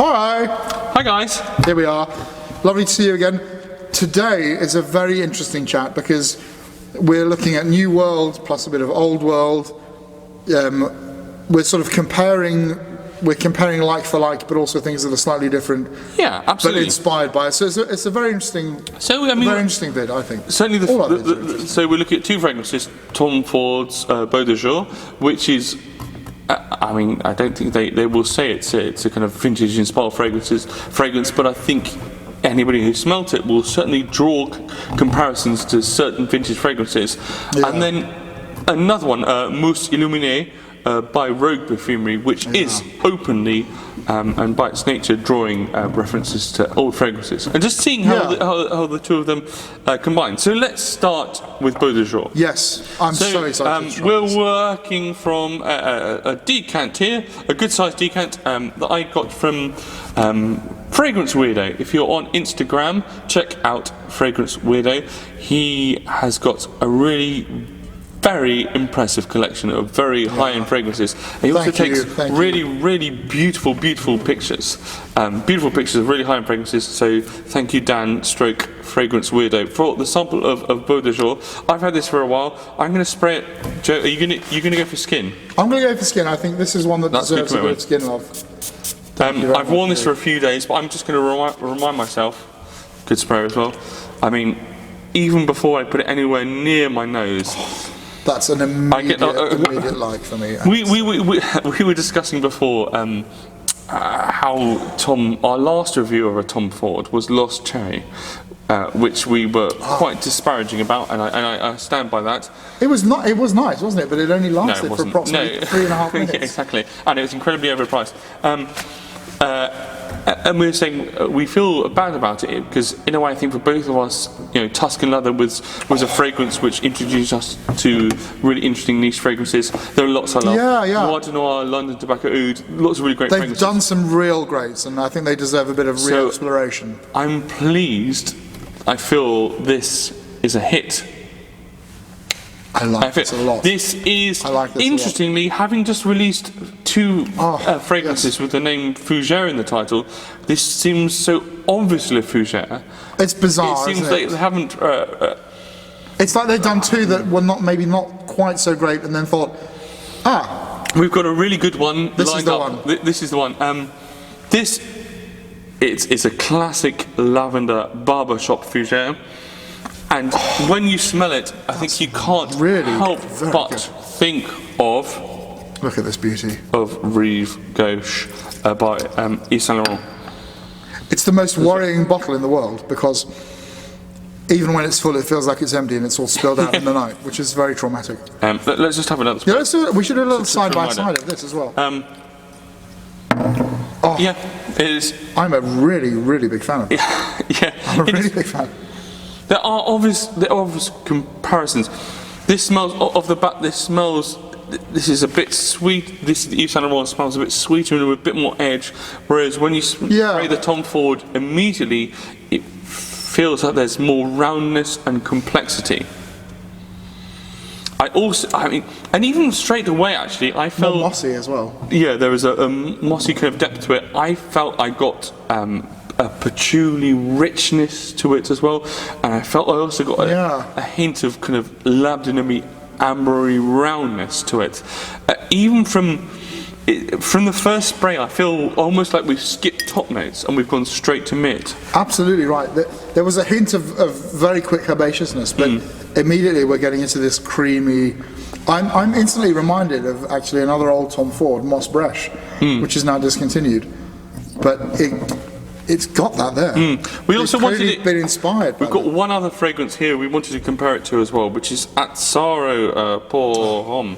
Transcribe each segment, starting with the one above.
Hi! Hi guys! Here we are. Lovely to see you again. Today is a very interesting chat because we're looking at new world plus a bit of old world. We're sort of comparing like for like, but also things that are slightly different. Yeah, absolutely. But inspired by it. So it's a very interesting, very interesting vid, I think. Certainly, so we're looking at two fragrances: Tom Ford's Beau de Jour, which is, I mean, I don't think they will say it's a kind of vintage inspired fragrance, but I think anybody who smelt it will certainly draw comparisons to certain vintage fragrances. Yeah. And then another one, Mousse Illuminee, by Rogue Perfumery, which is openly and by its nature drawing references to old fragrances, and just seeing how the two of them combine. So let's start with Beau de Jour. Yes, I'm so excited. We're working from a decant here, a good-sized decant that I got from Fragrance Weirdo. If you're on Instagram, check out Fragrance Weirdo. He has got a really very impressive collection of very high-end fragrances. He also takes really beautiful pictures. Beautiful pictures of really high-end fragrances. So thank you, Dan Stroke Fragrance Weirdo, for the sample of Beau de Jour. I've had this for a while. I'm going to spray it. Joe, are you going to go for skin? I'm going to go for skin. I think this is one that deserves a bit of skin love. I've worn this for a few days, but I'm just going to remind myself. Good spray as well. I mean, even before I put it anywhere near my nose. That's an immediate like for me. We were discussing before how our last review of a Tom Ford was Lost Cherry, which we were quite disparaging about, and I stand by that. It was nice, wasn't it? But it only lasted for approximately 3.5 minutes. Yeah, exactly, and it was incredibly overpriced. And we were saying we feel bad about it because, in a way, I think for both of us, Tuscan Leather was a fragrance which introduced us to really interesting niche fragrances. There are lots I love. Noir de Noir, London Tobacco Oud, lots of really great fragrances. They've done some real greats, and I think they deserve a bit of real exploration. I'm pleased. I feel this is a hit. I like this a lot. This is, interestingly, having just released two fragrances with the name Fougère in the title, this seems so obviously a Fougère. It's bizarre, It seems like they haven't... it's like they've done two that were maybe not quite so great, and then thought, we've got a really good one lined up. This is the one. It's a classic lavender barbershop Fougère. And when you smell it, I think you can't help but think of... Look at this beauty. Of Rive Gauche by Yves Saint Laurent. It's the most worrying bottle in the world because even when it's full, it feels like it's empty and it's all spilled out in the night, which is very traumatic. Let's just have another... Yeah, let's do it. We should do a little side-by-side of this as well. Yeah, it is. I'm a really big fan of it. I'm a really big fan. There are obvious comparisons. This smells This is a bit sweet. This Yves Saint Laurent smells a bit sweeter and with a bit more edge. Whereas when you spray the Tom Ford, immediately it feels like there's more roundness and complexity. And even straight away, actually, I felt more mossy as well. Yeah, there was a mossy kind of depth to it. I felt I got a patchouli richness to it as well, and I felt I also got a hint of kind of labdanum-y, ambery roundness to it. Even from the first spray, I feel almost like we've skipped top notes and we've gone straight to mid. Absolutely right. There was a hint of very quick herbaceousness, but immediately we're getting into this creamy... I'm instantly reminded of actually another old Tom Ford, Moss Breche, which is now discontinued. But it's got that there. We also wanted it been inspired. We've got one other fragrance here we wanted to compare it to as well, which is Azzaro pour Homme.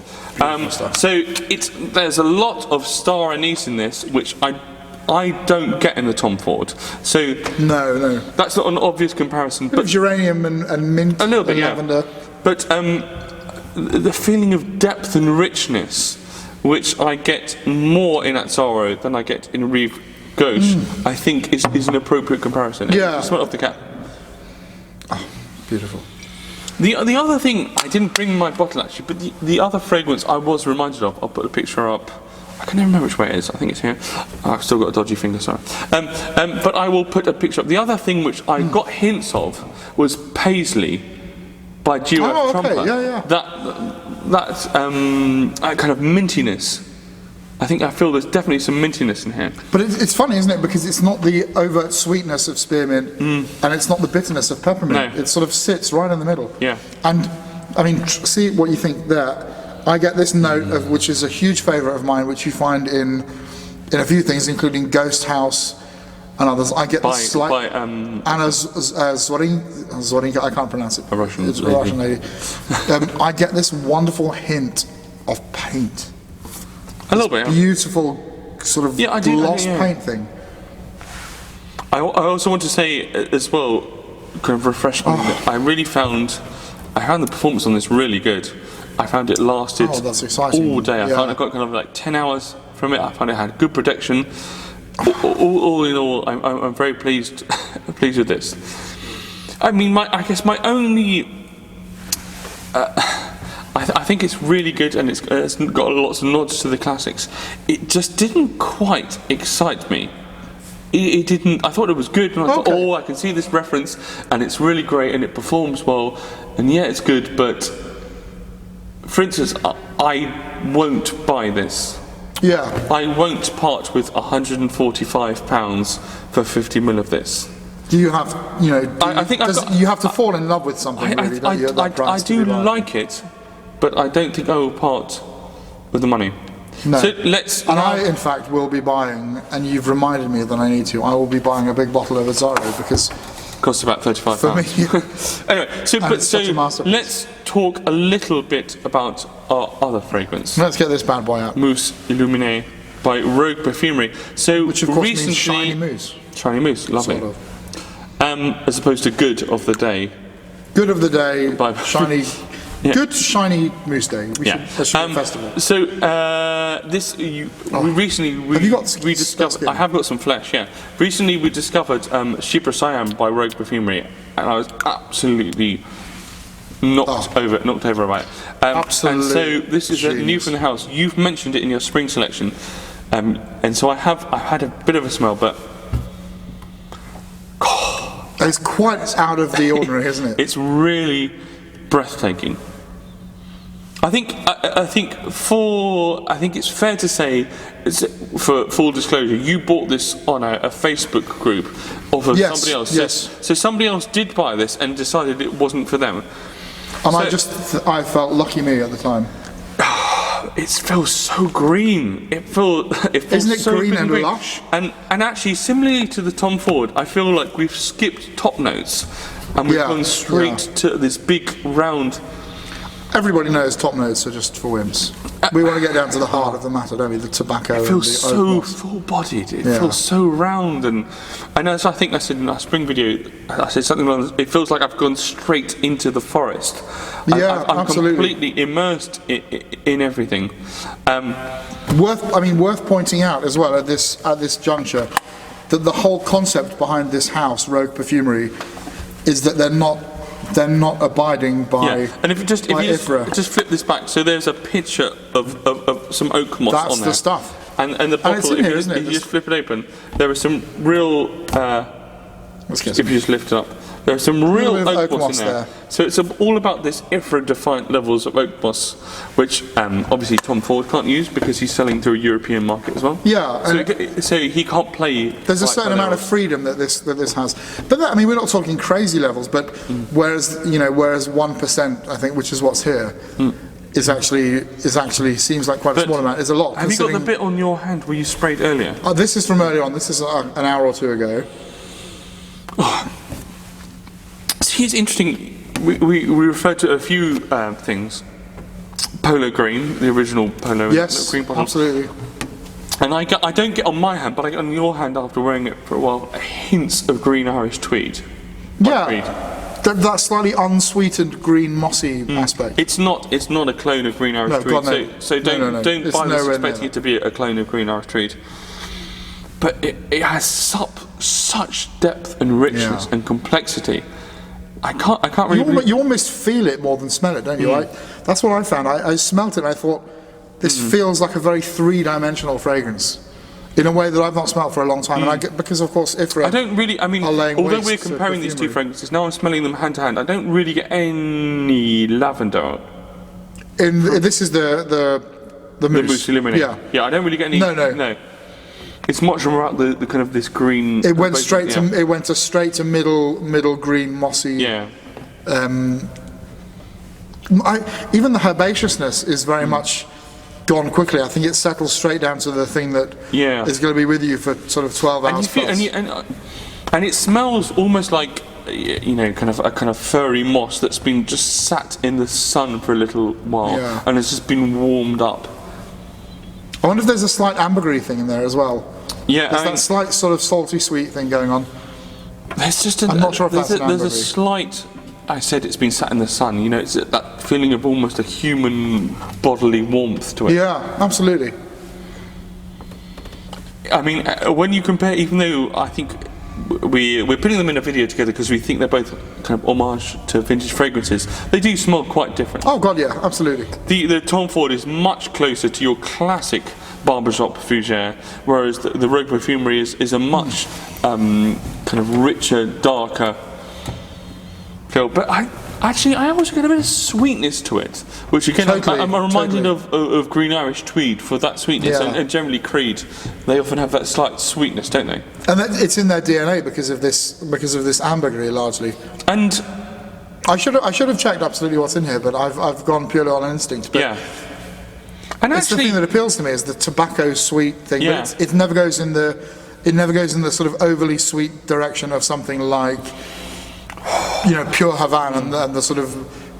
So there's a lot of star anise in this, which I don't get in the Tom Ford. So no, that's not an obvious comparison. But geranium and mint, a little bit, lavender. But the feeling of depth and richness, which I get more in Azzaro than I get in Rive Gauche, I think is an appropriate comparison. Yeah. Smell off the cap. Oh, beautiful. The other thing, I didn't bring my bottle actually, but the other fragrance I was reminded of, I'll put a picture up. I can never remember which way it is. I think it's here. I've still got a dodgy finger, sorry. But I will put a picture up. The other thing which I got hints of was Paisley by Duo Trumper. Yeah. That kind of mintiness. I feel there's definitely some mintiness in here. But it's funny, isn't it? Because it's not the overt sweetness of spearmint, and it's not the bitterness of peppermint. No. It sort of sits right in the middle. Yeah. And I mean, see what you think there. I get this note of, which is a huge favourite of mine, which you find in a few things, including Ghost House and others. I get this slight Anna Zorinka, I can't pronounce it. It's a Russian lady. I get this wonderful hint of paint. A little bit. Yeah. Beautiful sort of gloss paint thing. I also want to say as well, kind of refreshing. I found the performance on this really good. I found it lasted all day. I found I got kind of like 10 hours from it. I found it had good protection. All in all, I'm very pleased with this. I mean, I guess my only. I think it's really good, and it's got lots of nods to the classics. It just didn't quite excite me. It didn't. I thought it was good, and I thought, I can see this reference, and it's really great, and it performs well, and yeah, it's good. But for instance, I won't buy this. Yeah. I won't part with £145 for 50ml of this. Do you have, you have to fall in love with something, really, I do like it, but I don't think I will part with the money. No. So let's. And I, in fact, will be buying, and you've reminded me that I need to. I will be buying a big bottle of Azzaro because costs about £35. For me, anyway, so let's talk a little bit about our other fragrance. Let's get this bad boy out. Mousse Illuminee by Rogue Perfumery. So which of course means shiny mousse. Shiny mousse, lovely. Sort of. As opposed to good of the day. Good of the day. By shiny. Yeah. Good shiny mousse day. We should a festival. So we recently discovered. I have got some flesh. Yeah. Recently we discovered Chypre Siam by Rogue Perfumery, and I was absolutely knocked over about it. Absolutely. And so this is new from the house. You've mentioned it in your spring selection, and so I've had a bit of a smell, but. It's quite out of the ordinary, isn't it? It's really breathtaking. I think it's fair to say, for full disclosure, you bought this on a Facebook group of somebody else. Yes. So somebody else did buy this and decided it wasn't for them. And I felt lucky me at the time. It feels so green. It feels Isn't it so green and green. lush? And actually, similarly to the Tom Ford, I feel like we've skipped top notes and we've gone straight to this big round. Everybody knows top notes are just for wimps. We want to get down to the heart of the matter, don't we? The tobacco. It feels and the so oak moss. full-bodied. It feels so round, and I know. So I think I said in our spring video, I said something along. It feels like I've gone straight into the forest. Yeah, I'm absolutely. completely immersed in everything. Worth pointing out as well at this juncture that the whole concept behind this house, Rogue Perfumery, is that they're not abiding by. Yeah. And if you just flip this back, so there's a picture of some oak moss on there. That's the stuff. And the bottle, it's in here, isn't it? If you just flip it open, there are some real. If you just lift it up, there are some real oak moss in there. So it's all about this IFRA-defined levels of oak moss, which obviously Tom Ford can't use because he's selling through a European market as well. Yeah. So he can't play. There's a certain amount of freedom that this has, but we're not talking crazy levels. But whereas 1%, I think, which is what's here, is actually seems like quite a small amount. Is a lot. Have you got the bit on your hand where you sprayed earlier? This is from earlier on. This is an hour or two ago. See, it's interesting. We referred to a few things. Polo green, the original polo green bottle. Absolutely. And I don't get on my hand, but I get on your hand after wearing it for a while, hints of green Irish tweed. That slightly unsweetened green mossy aspect. It's not a clone of green Irish tweed. God, So don't buy this expecting it to be a clone of green Irish tweed. But it has such depth and richness and complexity. I can't really. You almost feel it more than smell it, don't you? That's what I found. I smelt it and I thought, this feels like a very three-dimensional fragrance in a way that I've not smelled for a long time. And I get, because of course Ifra I don't really, I mean, are laying although waste we're to comparing these two perfumery. fragrances, now I'm smelling them hand to hand, I don't really get any lavender. This is the Mousse Illuminee. Yeah. I don't really get any. No. It's much more about the kind of this green. It went straight to middle green mossy. Yeah. Even the herbaceousness is very much gone quickly. I think it settles straight down to the thing that is going to be with you for sort of 12 hours plus. And it smells almost like, you know, kind of furry moss that's been just sat in the sun for a little while and it's just been warmed up. I wonder if there's a slight ambergris thing in there as well. Yeah, there's that slight sort of salty sweet thing going on. There's just I'm not sure if that's an there's a ambergris. slight. I said it's been sat in the sun. You know, it's that feeling of almost a human bodily warmth to it. Yeah, absolutely. I mean, when you compare, even though I think we're putting them in a video together because we think they're both kind of homage to vintage fragrances, they do smell quite different. Oh God, yeah, absolutely. The Tom Ford is much closer to your classic barbershop fougere, whereas the Rogue Perfumery is a much kind of richer, darker feel. But I also get a bit of sweetness to it, which again I'm reminded of Green Irish Tweed for that sweetness, and generally Creed, they often have that slight sweetness, don't they? And it's in their DNA because of this ambergris largely. And I should have checked absolutely what's in here, but I've gone purely on instinct. But and it's actually, the thing that appeals to me is the tobacco sweet thing. Yeah. But it never goes in the sort of overly sweet direction of something like, you know, pure Havana and the sort of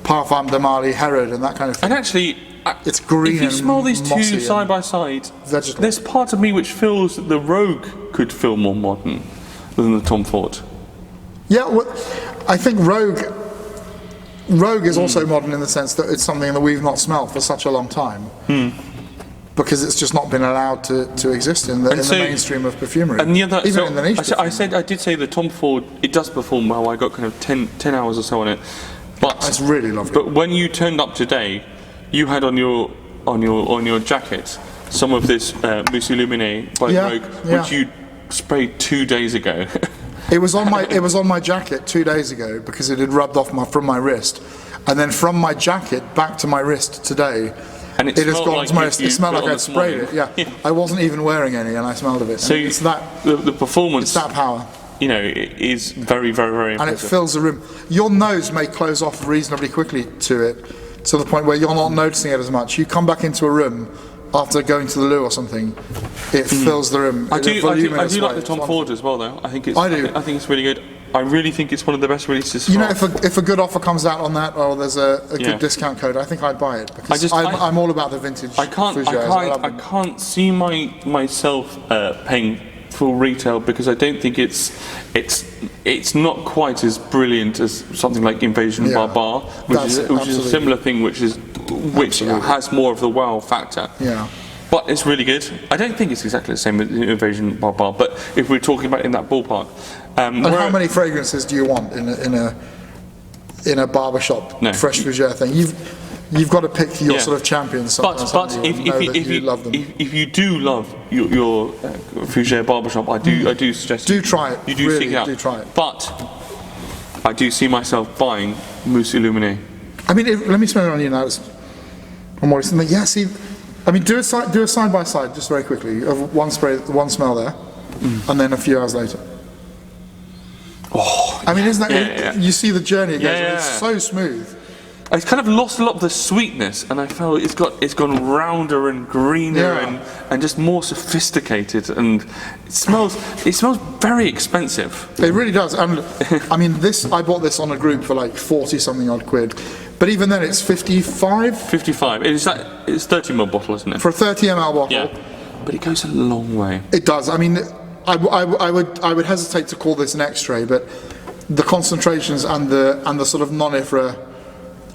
Parfum de Mali Herod and that kind of thing. and actually, It's green. if you smell these two mossy side and by side, vegetable. there's part of me which feels that the Rogue could feel more modern than the Tom Ford. Yeah, well, I think Rogue is also modern in the sense that it's something that we've not smelled for such a long time. Because it's just not been allowed to exist in the mainstream of perfumery. And the other, even in the niche. I did say the Tom Ford, it does perform well. I got kind of 10 hours or so on it, but It's really lovely. But when you turned up today, you had on your jacket some of this Mousse Illuminee by Rogue, which you sprayed 2 days ago. It was on my jacket 2 days ago because it had rubbed off from my wrist, and then from my jacket back to my wrist today. And it has smelled gone like to my wrist. It smelled like I'd this sprayed morning. it. Yeah, I wasn't even wearing any, and I smelled of it. So And it's that the performance, it's that power, you know, it is very, very, very and it impressive. fills the room. Your nose may close off reasonably quickly to it, to the point where you're not noticing it as much. You come back into a room after going to the loo or something, it fills the room. I do like the Tom It's Ford as well, though. I think I do. I think it's really good. I really think it's one of the best releases. You know, if a good offer comes out on that, or there's a Yeah. good discount code, I think I'd buy it because I- I'm all about the vintage. I can't see myself paying full retail because I don't think it's not quite as brilliant as something like Invasion Barbar, which is a similar thing, which has more of the wow factor. Yeah. But it's really good. I don't think it's exactly the same as Invasion Barbar, but if we're talking about in that ballpark. And how many fragrances do you want in a barbershop fresh fougere thing? You've got to pick your sort of champions. But if you do love your fougere barbershop, I do suggest do try it. You do really, seek it out. do try it. But I do see myself buying Mousse Illuminee. I mean, let me smell it on you now. Yeah, see, I mean, do a side by side just very quickly of one spray, one smell there, and then a few hours later. Oh, I mean, isn't that you see the journey it goes on, it's so smooth. It's kind of lost a lot of the sweetness, and I felt it's gone rounder and greener and just more sophisticated, and it smells very expensive. It really does, and I mean, I bought this on a group for like 40 something odd quid, but even then it's 55. 55. It's 30ml bottle, isn't it? For a 30 ml bottle. Yeah, but it goes a long way. It does. I mean, I would hesitate to call this an X-ray, but the concentrations and the sort of non-IFRA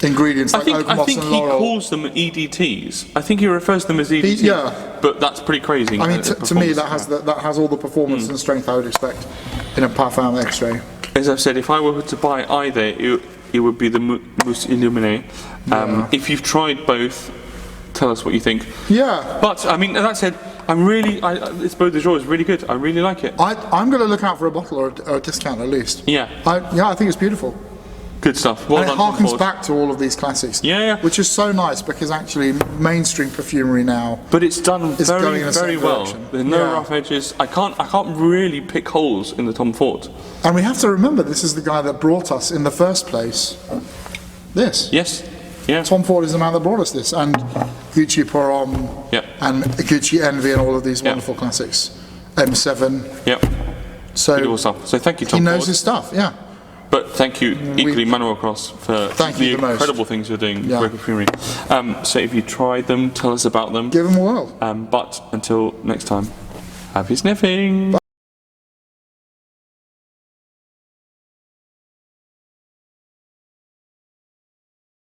ingredients like oak moss and laurel. I think he calls them EDTs. I think he refers to them as EDTs. But that's pretty crazy. I mean, to me, that has all the performance and strength I would expect in a Parfum X-ray. As I've said, if I were to buy either, it would be the Mousse Illuminee. If you've tried both, tell us what you think. Yeah. But I mean, that said, this Beau de Jour is really good. I really like it. I'm going to look out for a bottle or a discount at least. Yeah. I think it's beautiful. Good stuff. Well And it done, Tom harkens Ford. back to all of these classics. Yeah. Which is so nice because actually mainstream perfumery now. But it's done It's going very, in a very certain well. direction. There's no Yeah. rough edges. I can't really pick holes in the Tom Ford. And we have to remember this is the guy that brought us in the first place this. Yes. Yeah. Tom Ford is the man that brought us this, and Gucci Porom, Yep. and Gucci Envy, and all of these Yep. wonderful classics. M7. Yep. So Beautiful stuff. So thank you, he Tom knows Ford. his stuff. Yeah. But thank you equally, Manuel Cross, for Thank the you the most. incredible things you're doing Yeah. with Rogue Perfumery. So if you tried them, tell us about them. Give him a whirl. But until next time, happy sniffing.